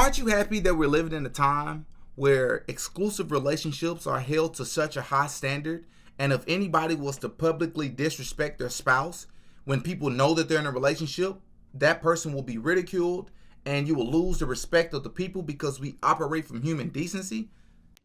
Aren't you happy that we're living in a time where exclusive relationships are held to such a high standard? And if anybody was to publicly disrespect their spouse, when people know that they're in a relationship, that person will be ridiculed and you will lose the respect of the people because we operate from human decency?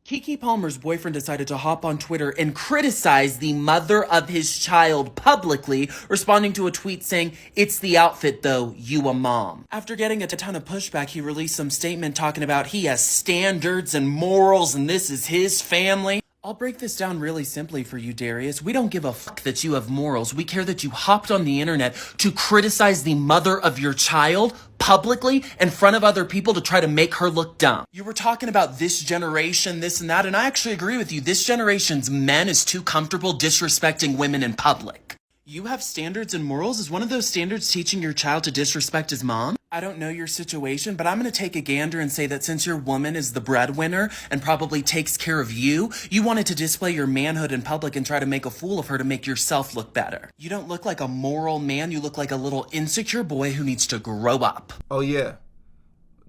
Keke Palmer's boyfriend decided to hop on Twitter and criticize the mother of his child publicly, responding to a tweet saying, "It's the outfit though, you a mom." After getting a ton of pushback, he released some statement talking about he has standards and morals and this is his family. I'll break this down really simply for you, Darius. We don't give a fuck that you have morals. We care that you hopped on the internet to criticize the mother of your child publicly in front of other people to try to make her look dumb. You were talking about this generation, this and that, and I actually agree with you. This generation's men is too comfortable disrespecting women in public. You have standards and morals? Is one of those standards teaching your child to disrespect his mom? I don't know your situation, but I'm going to take a gander and say that since your woman is the breadwinner and probably takes care of you, you wanted to display your manhood in public and try to make a fool of her to make yourself look better. You don't look like a moral man. You look like a little insecure boy who needs to grow up. Oh yeah,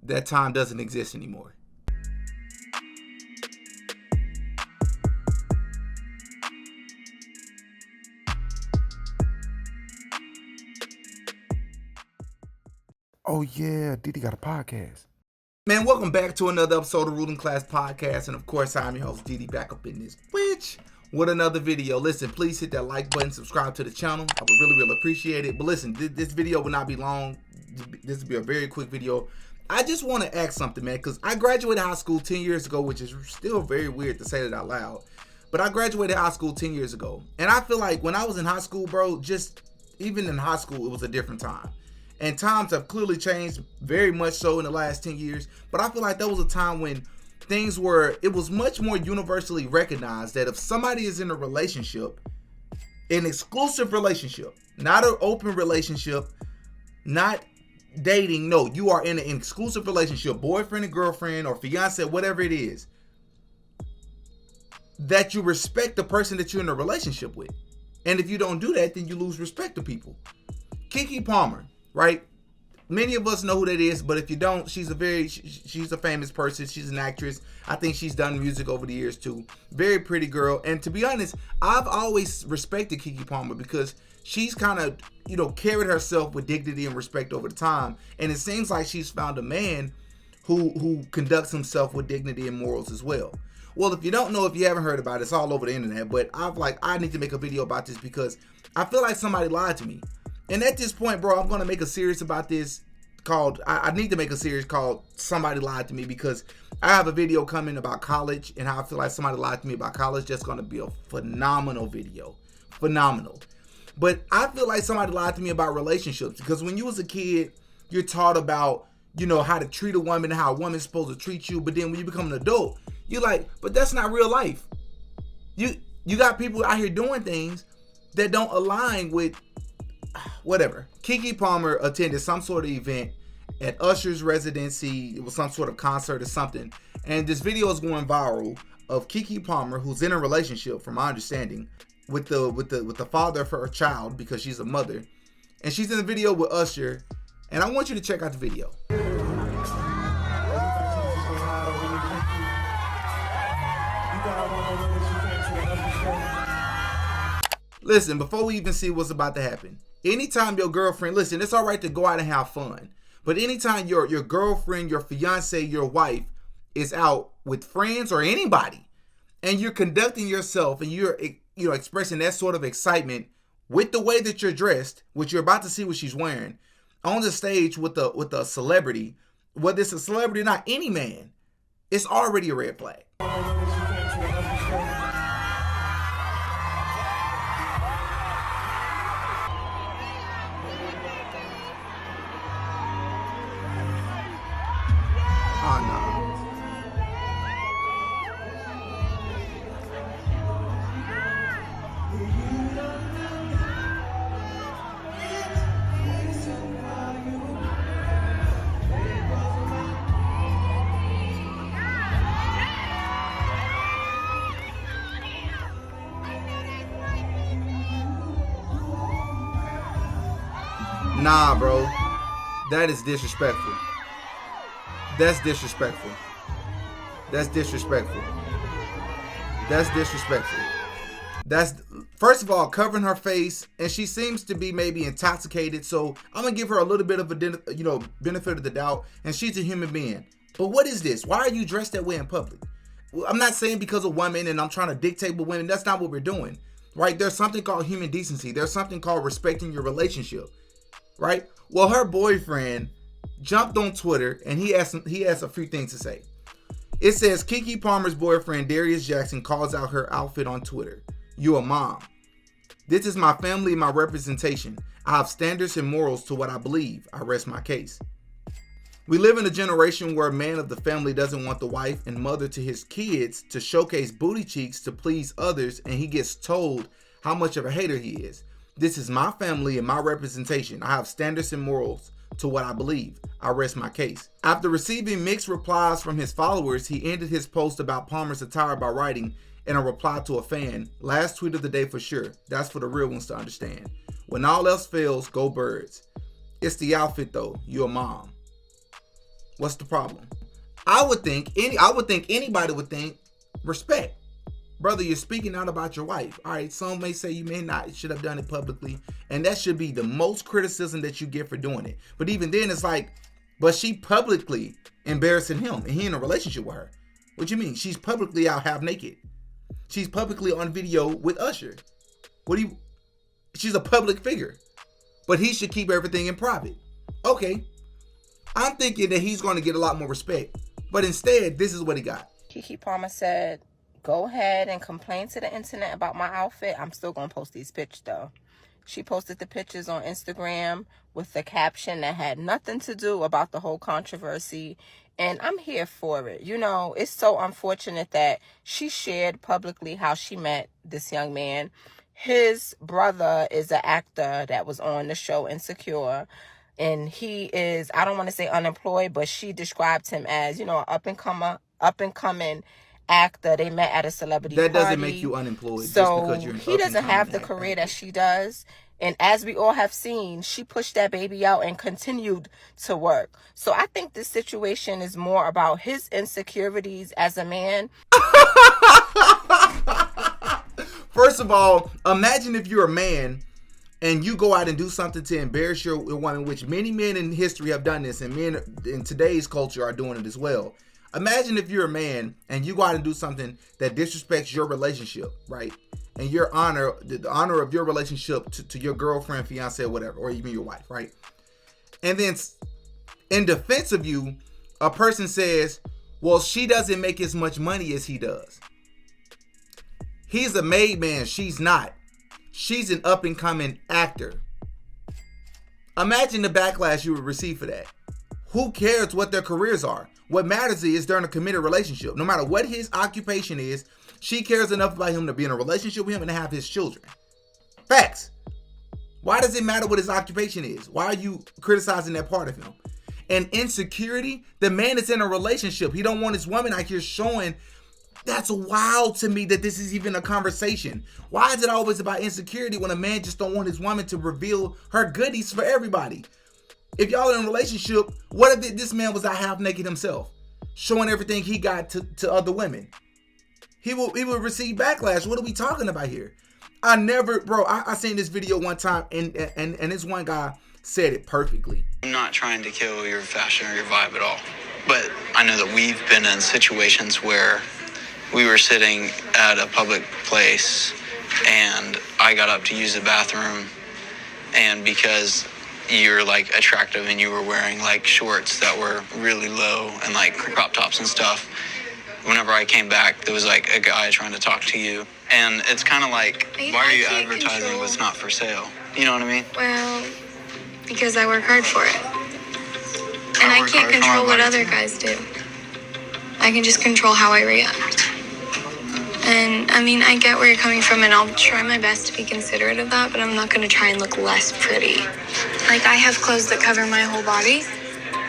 that time doesn't exist anymore. Oh yeah, Didi got a podcast. Man, welcome back to another episode of Ruling Class Podcast. And of course, I'm your host, Didi, back up in this bitch with another video. Listen, please hit that like button, subscribe to the channel. I would really appreciate it. But listen, this video will not be long. This will be a very quick video. I just want to ask something, man, because I graduated high school 10 years ago, which is still very weird to say that out loud. But I graduated high school 10 years ago. And I feel like when I was in high school, bro, just even in high school, it was a different time. And times have clearly changed very much so in the last 10 years. But I feel like that was a time when it was much more universally recognized that if somebody is in a relationship, an exclusive relationship, not an open relationship, not dating, no, you are in an exclusive relationship, boyfriend and girlfriend or fiance, whatever it is, that you respect the person that you're in a relationship with. And if you don't do that, then you lose respect to people. Keke Palmer. Right? Many of us know who that is, but if you don't, she's a famous person. She's an actress. I think she's done music over the years too. Very pretty girl. And to be honest, I've always respected Keke Palmer because she's kind of, carried herself with dignity and respect over the time. And it seems like she's found a man who conducts himself with dignity and morals as well. Well, if you don't know, if you haven't heard about it, it's all over the internet. But I need to make a video about this because I feel like somebody lied to me. And at this point, bro, I'm going to make a series about this I need to make a series called Somebody Lied to Me because I have a video coming about college and how I feel like somebody lied to me about college. That's going to be a phenomenal video. Phenomenal. But I feel like somebody lied to me about relationships because when you was a kid, you're taught about, how to treat a woman and how a woman's supposed to treat you. But then when you become an adult, you're like, but that's not real life. You got people out here doing things that don't align with whatever. Keke Palmer attended some sort of event at Usher's residency. It was some sort of concert or something. And this video is going viral of Keke Palmer, who's in a relationship, from my understanding, with the father of her child because she's a mother. And she's in the video with Usher. And I want you to check out the video. Listen, before we even see what's about to happen, anytime your girlfriend, listen, it's all right to go out and have fun. But anytime your girlfriend, your fiance, your wife is out with friends or anybody, and you're conducting yourself and you're expressing that sort of excitement with the way that you're dressed, which you're about to see what she's wearing, on the stage with a celebrity, whether it's a celebrity or not, any man, it's already a red flag. Oh, no. Nah, bro. That is disrespectful. That's disrespectful. That's disrespectful. That's disrespectful. That's, first of all, covering her face, and she seems to be maybe intoxicated, so I'm gonna give her a little bit of a benefit of the doubt, and she's a human being. But what is this? Why are you dressed that way in public? I'm not saying because of women and I'm trying to dictate with women. That's not what we're doing, right? There's something called human decency. There's something called respecting your relationship, right? Well, her boyfriend jumped on Twitter and he has a few things to say. It says Keke Palmer's boyfriend Darius Jackson calls out her outfit on Twitter. You a mom. This is my family and my representation. I have standards and morals to what I believe. I rest my case. We live in a generation where a man of the family doesn't want the wife and mother to his kids to showcase booty cheeks to please others, and he gets told how much of a hater he is. This is my family and my representation. I have standards and morals to what I believe. I rest my case. After receiving mixed replies from his followers, he ended his post about Palmer's attire by writing in a reply to a fan, "Last tweet of the day for sure. That's for the real ones to understand. When all else fails, go birds. It's the outfit though. You a mom." What's the problem? I would think anybody would think respect. Brother, you're speaking out about your wife. All right, some may say you may not should have done it publicly, and that should be the most criticism that you get for doing it. But even then, it's like, but she publicly embarrassing him, and he in a relationship with her. What you mean? She's publicly out half naked. She's publicly on video with Usher. She's a public figure, but he should keep everything in private. Okay, I'm thinking that he's going to get a lot more respect, but instead, this is what he got. Keke Palmer said, "Go ahead and complain to the internet about my outfit. I'm still going to post these pictures, though." She posted the pictures on Instagram with the caption that had nothing to do about the whole controversy. And I'm here for it. You know, it's so unfortunate that she shared publicly how she met this young man. His brother is an actor that was on the show Insecure. And he is, I don't want to say unemployed, but she described him as, you know, an up-and-coming actor. They met at a celebrity party. That doesn't make you unemployed. So just because you're an he doesn't have the career that she does. And as we all have seen, she pushed that baby out and continued to work. So I think this situation is more about his insecurities as a man. First of all, imagine if you're a man and you go out and do something to embarrass your woman, which many men in history have done this, and men in today's culture are doing it as well. Imagine if you're a man and you go out and do something that disrespects your relationship, right? And your honor, the honor of your relationship to your girlfriend, fiance, or whatever, or even your wife, right? And then in defense of you, a person says, well, she doesn't make as much money as he does. He's a made man. She's not. She's an up-and-coming actor. Imagine the backlash you would receive for that. Who cares what their careers are? What matters is they're in a committed relationship. No matter what his occupation is, she cares enough about him to be in a relationship with him and to have his children. Facts. Why does it matter what his occupation is? Why are you criticizing that part of him? And insecurity, the man is in a relationship. He don't want his woman out here showing. That's wild to me that this is even a conversation. Why is it always about insecurity when a man just don't want his woman to reveal her goodies for everybody? If y'all in a relationship, what if this man was out half naked himself, showing everything he got to other women? He will receive backlash. What are we talking about here? I seen this video one time and this one guy said it perfectly. I'm not trying to kill your fashion or your vibe at all, but I know that we've been in situations where we were sitting at a public place and I got up to use the bathroom, and because you're like attractive and you were wearing like shorts that were really low and like crop tops and stuff, whenever I came back, there was like a guy trying to talk to you. And it's kind of like, why are you advertising what's not for sale? You know what I mean? Well, because I work hard for it. And I can't control what other guys do. I can just control how I react. And I mean, I get where you're coming from, and I'll try my best to be considerate of that, but I'm not going to try and look less pretty. Like, I have clothes that cover my whole body,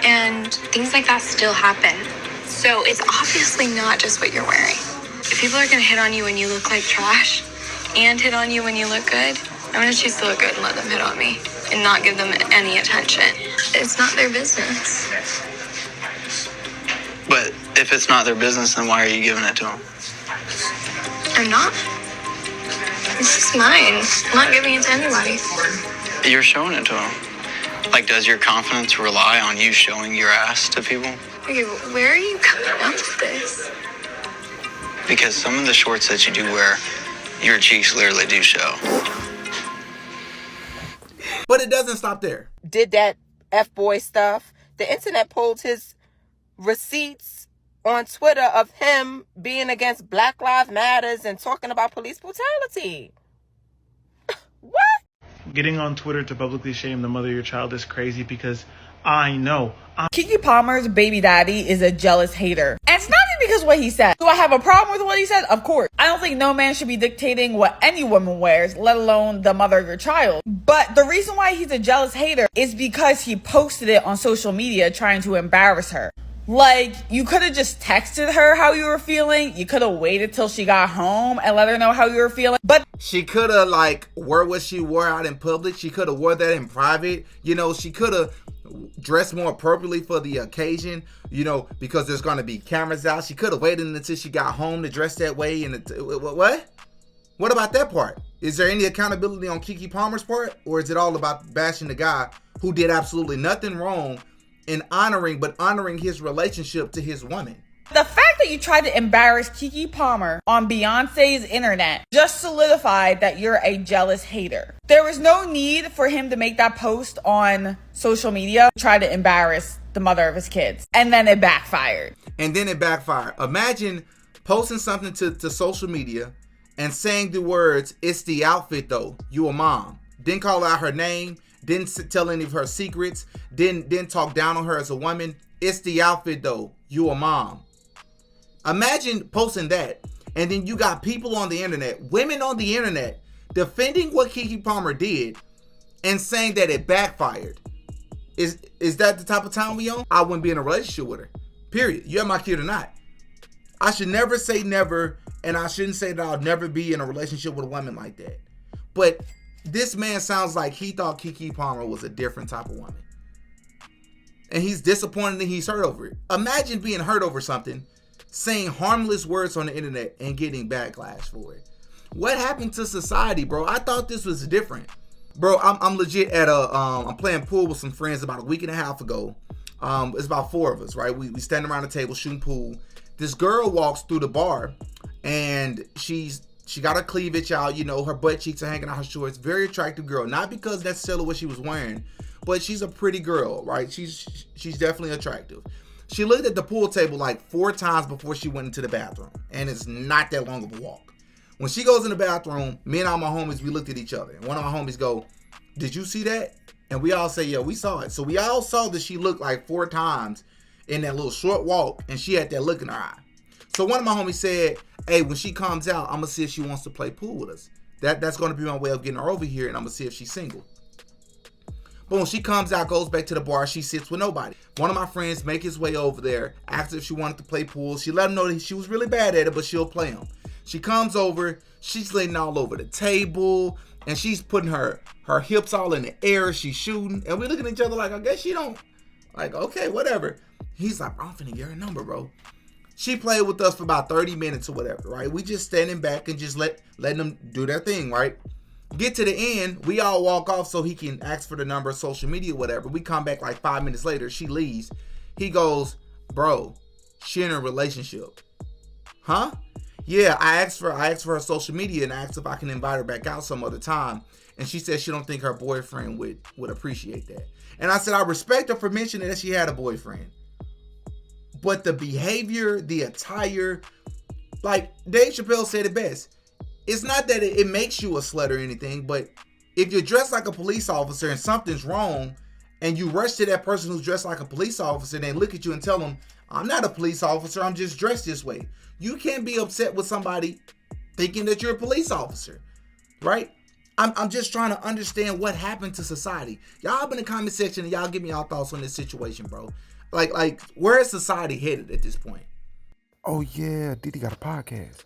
and things like that still happen. So it's obviously not just what you're wearing. If people are going to hit on you when you look like trash and hit on you when you look good, I'm going to choose to look good and let them hit on me and not give them any attention. It's not their business. If it's not their business, then why are you giving it to them? I'm not. This is mine. I'm not giving it to anybody. You're showing it to them. Like, does your confidence rely on you showing your ass to people? Okay, where are you coming up with this? Because some of the shorts that you do wear, your cheeks literally do show. But it doesn't stop there. Did that F-boy stuff. The internet pulled his receipts on Twitter of him being against Black Lives Matters and talking about police brutality. What? Getting on Twitter to publicly shame the mother of your child is crazy because I know. Keke Palmer's baby daddy is a jealous hater. And it's not even because of what he said. Do I have a problem with what he said? Of course. I don't think no man should be dictating what any woman wears, let alone the mother of your child. But the reason why he's a jealous hater is because he posted it on social media trying to embarrass her. Like, you could have just texted her how you were feeling. You could have waited till she got home and let her know how you were feeling. But she could have, like, wore what she wore out in public. She could have wore that in private. You know, she could have dressed more appropriately for the occasion, you know, because there's going to be cameras out. She could have waited until she got home to dress that way. And what? What about that part? Is there any accountability on Keke Palmer's part? Or is it all about bashing the guy who did absolutely nothing wrong in honoring his relationship to his woman? the fact that you tried to embarrass Keke Palmer on Beyonce's internet just solidified that you're a jealous hater. There was no need for him to make that post on social media, try to embarrass the mother of his kids. And then it backfired. Imagine posting something to social media and saying the words, "It's the outfit though, you a mom." Didn't call out her name, didn't tell any of her secrets, didn't talk down on her as a woman. "It's the outfit though, you a mom." Imagine posting that, and then you got people on the internet, women on the internet, defending what Keke Palmer did and saying that it backfired. Is that the type of time we on? I wouldn't be in a relationship with her. Period. You have my kid or not. I should never say never, and I shouldn't say that I'll never be in a relationship with a woman like that. But this man sounds like he thought Keke Palmer was a different type of woman. And he's disappointed and he's hurt over it. Imagine being hurt over something, saying harmless words on the internet and getting backlash for it. What happened to society, bro? I thought this was different. Bro, I'm legit at I'm playing pool with some friends about a week and a half ago. It's about 4 of us, right? We standing around the table shooting pool. This girl walks through the bar and she got her cleavage out, you know, her butt cheeks are hanging out her shorts. Very attractive girl. Not because necessarily what she was wearing, but she's a pretty girl, right? She's definitely attractive. She looked at the pool table like 4 times before she went into the bathroom. And it's not that long of a walk. When she goes in the bathroom, me and all my homies, we looked at each other. And one of my homies go, "Did you see that?" And we all say, "Yeah, we saw it." So we all saw that she looked like 4 times in that little short walk. And she had that look in her eye. So one of my homies said, "Hey, when she comes out, I'm going to see if she wants to play pool with us. That's going to be my way of getting her over here. And I'm going to see if she's single." But when she comes out, goes back to the bar, she sits with nobody. One of my friends make his way over there, asks if she wanted to play pool. She let him know that she was really bad at it, but she'll play him. She comes over, she's laying all over the table, and she's putting her hips all in the air, she's shooting. And we're looking at each other like, I guess she don't. Like, okay, whatever. He's like, "I'm finna get her number, bro." She played with us for about 30 minutes or whatever, right? We just standing back and just letting them do their thing, right? Get to the end, we all walk off so he can ask for the number, social media, whatever. We come back like 5 minutes later, she leaves. He goes, "Bro, she in a relationship." Huh? "Yeah, I asked for her social media and asked if I can invite her back out some other time. And she said she don't think her boyfriend would appreciate that." And I said, I respect her for mentioning that she had a boyfriend. But the behavior, the attire, like Dave Chappelle said it best. It's not that it makes you a slut or anything, but if you're dressed like a police officer and something's wrong, and you rush to that person who's dressed like a police officer and they look at you and tell them, "I'm not a police officer, I'm just dressed this way." You can't be upset with somebody thinking that you're a police officer, right? I'm just trying to understand what happened to society. Y'all up in the comment section and y'all give me y'all thoughts on this situation, bro. Like where is society headed at this point? Oh yeah, Diddy got a podcast.